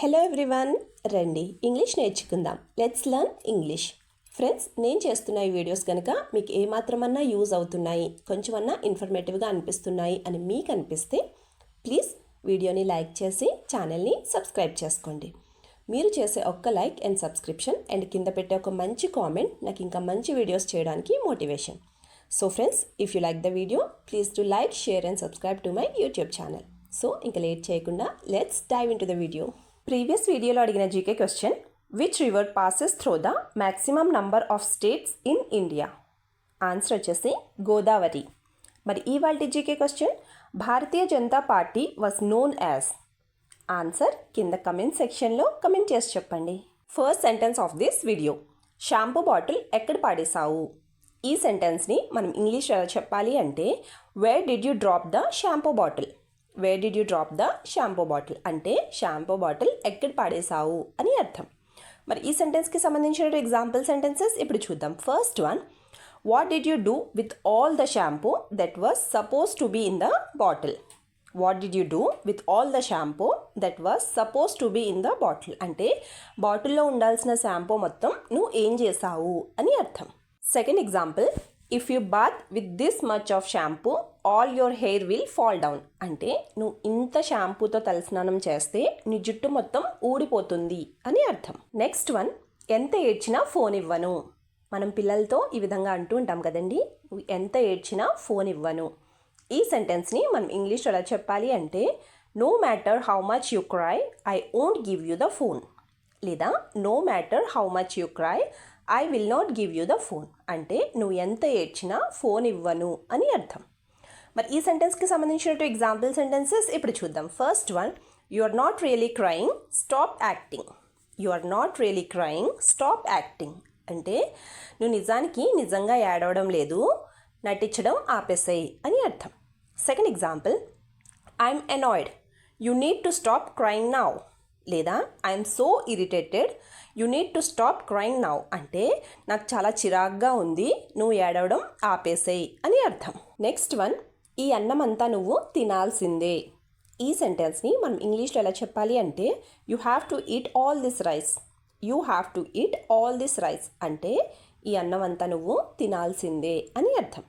Hello everyone, రండి English నేర్చుకుందాం. Let's learn English. Friends, నేను చేస్తున్న ఈ వీడియోస్ కనుక మీకు ఏమాత్రమన్నా యూజ్ అవుతున్నాయి, కొంచెమన్నా ఇన్ఫర్మేటివ్గా అనిపిస్తున్నాయి అని మీకు అనిపిస్తే ప్లీజ్ వీడియోని లైక్ చేసి ఛానల్ని సబ్స్క్రైబ్ చేసుకోండి. మీరు చేసే ఒక్క లైక్ అండ్ సబ్స్క్రిప్షన్ అండ్ కింద పెట్టే ఒక మంచి కామెంట్ నాకు ఇంకా మంచి వీడియోస్ చేయడానికి motivation. So friends, if you like the video please do like, share and subscribe to my YouTube channel. So ఇంకా లేట్ చేయకుండా let's dive into the video. Previous వీడియోలో అడిగిన GK question, which river passes through the maximum number of states in India? Answer వచ్చేసి గోదావరి. మరి ఇవాల్టి GK question, Bharatiya Janata Party was known as? Answer కింద comment సెక్షన్లో comment చేసి చెప్పండి. First sentence of this video, shampoo bottle ఎక్కడ పాడేశావు? ఈ సెంటెన్స్ని మనం ఇంగ్లీష్ ఎలా చెప్పాలి అంటే, where did you drop the shampoo bottle? Where did you drop the shampoo bottle అంటే షాంపూ బాటిల్ ఎక్కడ పాడేశావు అని అర్థం. మరి ఈ సెంటెన్స్కి సంబంధించిన ఎగ్జాంపుల్ సెంటెన్సెస్ ఇప్పుడు చూద్దాం. First one, what did you do with all the shampoo that was suppose to be in the bottle? What did you do with all the shampoo that was suppose to be in the bottle అంటే బాటిల్లో ఉండాల్సిన shampoo మొత్తం నువ్వు ఏం చేసావు అని అర్థం. Second example, if you bath with this much of shampoo all your hair will fall down అంటే నువ్వు ఇంత షాంపూతో తలస్నానం చేస్తే నీ జుట్టు మొత్తం ఊడిపోతుంది అని అర్థం. నెక్స్ట్ వన్, ఎంత ఏడ్చినా ఫోన్ ఇవ్వను. మనం పిల్లలతో ఈ విధంగా అంటూ ఉంటాం కదండి, నువ్వు ఎంత ఏడ్చినా ఫోన్ ఇవ్వను. ఈ సెంటెన్స్ని మనం ఇంగ్లీష్ ఎలా చెప్పాలి అంటే, no matter how much you cry I won't give you the phone, లేదా no matter how much you cry I will not give you the phone అంటే నువ్వు ఎంత ఏడ్చినా ఫోన్ ఇవ్వను అని అర్థం. మరి ఈ సెంటెన్స్కి సంబంధించిన ఎగ్జాంపుల్ సెంటెన్సెస్ ఇప్పుడు చూద్దాం. First one, you are not really crying stop acting. You are not really crying stop acting అంటే నువ్వు నిజంగా ఏడవడం లేదు, నటించడం ఆపేసాయి అని అర్థం. Second example, I'm annoyed you need to stop crying now, లేదా I'm so irritated you need to stop crying now అంటే నాకు చాలా చిరాగ్గా ఉంది, నువ్వు ఏడవడం ఆపేసేయి అని అర్థం. నెక్స్ట్ వన్, ఈ అన్నం అంతా నువ్వు తినాల్సిందే. ఈ సెంటెన్స్ని మనం ఇంగ్లీష్లో ఎలా చెప్పాలి అంటే, you have to eat all this rice. You have to eat all this rice అంటే ఈ అన్నం అంతా నువ్వు తినాల్సిందే అని అర్థం.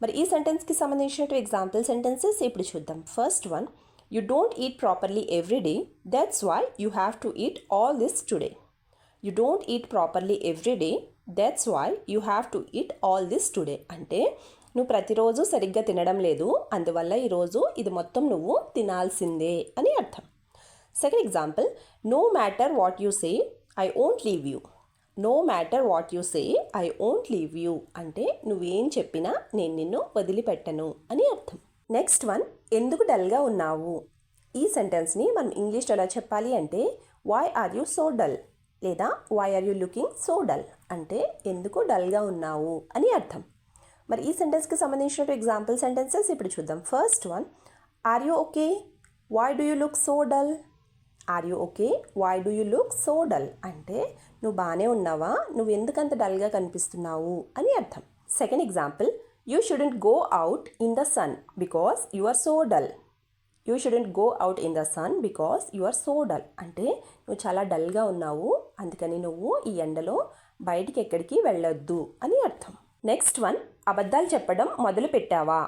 మరి ఈ సెంటెన్స్కి సంబంధించిన ఎగ్జాంపుల్ సెంటెన్సెస్ ఇప్పుడు చూద్దాం. First one, you don't eat properly every day that's why you have to eat all this today. You don't eat properly every day that's why you have to eat all this today అంటే నువ్వు ప్రతిరోజు సరిగ్గా తినడం లేదు, అందువల్ల ఈరోజు ఇది మొత్తం నువ్వు తినాల్సిందే అని అర్థం. Second example, no matter what you say I won't leave you. No matter what you say I won't leave you అంటే నువ్వేం చెప్పినా నేను నిన్ను వదిలిపెట్టను అని అర్థం. నెక్స్ట్ వన్, ఎందుకు డల్గా ఉన్నావు? ఈ సెంటెన్స్ని మనం ఇంగ్లీష్లో ఎలా చెప్పాలి అంటే, why are you so dull, లేదా why are you looking so dull అంటే ఎందుకు డల్గా ఉన్నావు అని అర్థం. మరి ఈ సెంటెన్స్కి సంబంధించిన ఎగ్జాంపుల్ సెంటెన్సెస్ ఇప్పుడు చూద్దాం. First one, are you okay why do you look so dull. Are you okay why do you look so dull అంటే నువ్వు బాగానే ఉన్నావా, నువ్వు ఎందుకంత డల్గా కనిపిస్తున్నావు అని అర్థం. Second example, you shouldn't go out in the sun because you are so dull. You shouldn't go out in the sun because you are so dull అంటే నువ్వు చాలా డల్గా ఉన్నావు, అందుకని నువ్వు ఈ ఎండలో బయటికి ఎక్కడికి వెళ్ళొద్దు అని అర్థం. నెక్స్ట్ వన్, అబద్ధాలు చెప్పడం మొదలు పెట్టావా?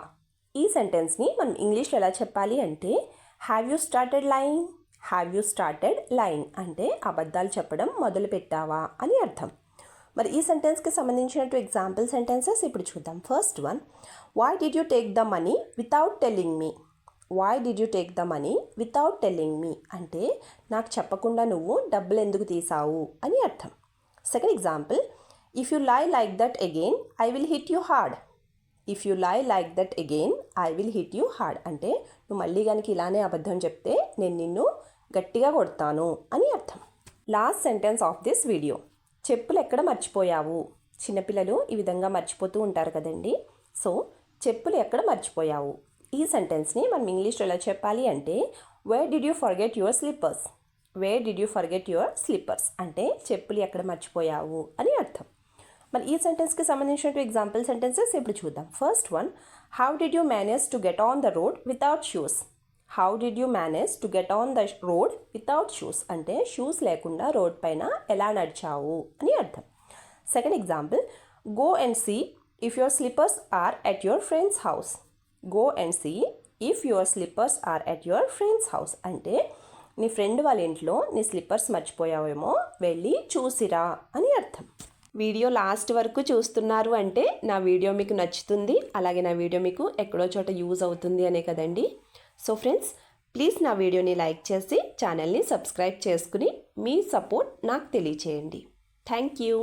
ఈ సెంటెన్స్ని మనం ఇంగ్లీష్లో ఎలా చెప్పాలి అంటే, have you started lying. Have you started lying అంటే అబద్ధాలు చెప్పడం మొదలు పెట్టావా అని అర్థం. మరి ఈ సెంటెన్స్కి సంబంధించిన ఎగ్జాంపుల్ సెంటెన్సెస్ ఇప్పుడు చూద్దాం. First one, why did you take the money without telling me. Why did you take the money without telling me అంటే నాకు చెప్పకుండా నువ్వు డబ్బులు ఎందుకు తీసావు అని అర్థం. Second example, if you lie like that again I will hit you hard. If you lie like that again I will hit you hard అంటే నువ్వు మళ్ళీ కనుక ఇలానే అబద్ధం చెప్తే నేను నిన్ను గట్టిగా కొడతాను అని అర్థం. Last sentence of this video, చెప్పులు ఎక్కడ మర్చిపోయావు? చిన్నపిల్లలు ఈ విధంగా మర్చిపోతూ ఉంటారు కదండి. సో చెప్పులు ఎక్కడ మర్చిపోయావు? ఈ సెంటెన్స్ని మనం ఇంగ్లీష్లో ఎలా చెప్పాలి అంటే, where did you forget your slippers. Where did you forget your slippers అంటే చెప్పులు ఎక్కడ మర్చిపోయావు అని అర్థం. మరి ఈ సెంటెన్స్కి సంబంధించిన ఎగ్జాంపుల్ సెంటెన్సెస్ ఇప్పుడు చూద్దాం. First one, how did you manage to get on the road without shoes. How did you manage to get on the road without shoes అంటే షూస్ లేకుండా రోడ్ పైన ఎలా నడిచావు అని అర్థం. Second example, go and see if your slippers are at your friend's house. Go and see if your slippers are at your friend's house అంటే నీ friend వాళ్ళ ఇంట్లో నీ స్లిప్పర్స్ మర్చిపోయావేమో, వెళ్ళి చూసిరా అని అర్థం. వీడియో లాస్ట్ వరకు చూస్తున్నారు అంటే నా వీడియో మీకు నచ్చుతుంది, అలాగే నా వీడియో మీకు ఎక్కడో చోట యూజ్ అవుతుంది అనే కదండి. సో ఫ్రెండ్స్, ప్లీజ్ నా వీడియోని లైక్ చేసి ఛానల్ని సబ్స్క్రైబ్ చేసుకుని మీ సపోర్ట్ నాకు తెలియచేయండి. Thank you.